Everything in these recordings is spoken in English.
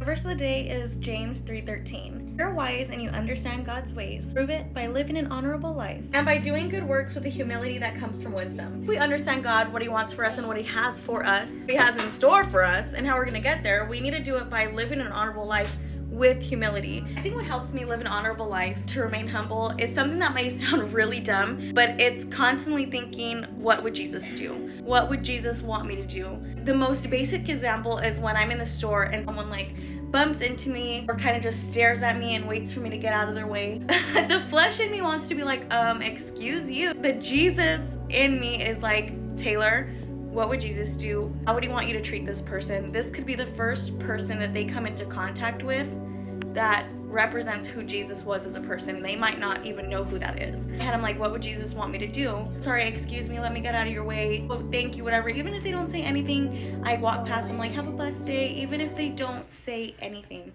The verse of the day is James 3:13. You're wise and you understand God's ways. Prove it by living an honorable life and by doing good works with the humility that comes from wisdom. If we understand God, what He wants for us and what He has for us, what He has in store for us, and how we're going to get there, we need to do it by living an honorable life with humility. I think what helps me live an honorable life, to remain humble, is something that might sound really dumb, but it's constantly thinking, what would Jesus do? What would Jesus want me to do? The most basic example is when I'm in the store and someone bumps into me or kind of just stares at me and waits for me to get out of their way. The flesh in me wants to be like, excuse you. The Jesus in me is like, Taylor, what would Jesus do? How would He want you to treat this person? This could be the first person that they come into contact with that represents who Jesus was as a person. They might not even know who that is. And I'm like, what would Jesus want me to do? Sorry, excuse me, let me get out of your way. Oh, thank you, whatever. Even if they don't say anything, I walk past them like, have a blessed day, even if they don't say anything.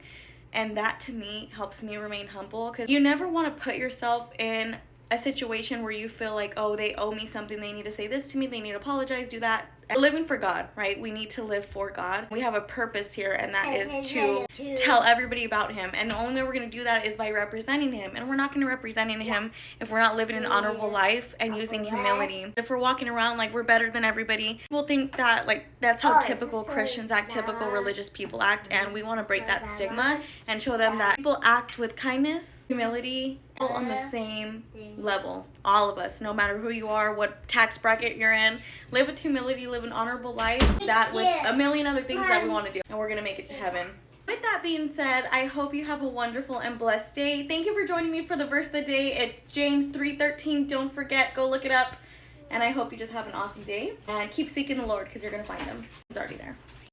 And that to me helps me remain humble, because you never want to put yourself in a situation where you feel like, oh, they owe me something, they need to say this to me, they need to apologize, do that. Living for God, right? We need to live for God. We have a purpose here, and that is to tell everybody about Him. And the only way we're going to do that is by representing Him. And we're not going to represent Him if we're not living an honorable life and using humility. If we're walking around like we're better than everybody, people think that that's how typical Christians act, typical religious people act, and we want to break that stigma and show them that people act with kindness, humility, all on the same level. All of us, no matter who you are, what tax bracket you're in, live with humility, live an honorable life, that with a million other things that we want to do, and we're going to make it to heaven. With that being said, I hope you have a wonderful and blessed day. Thank you for joining me for the verse of the day. It's James 3:13. Don't forget, go look it up. And I hope you just have an awesome day. And keep seeking the Lord, because you're going to find Him. He's already there.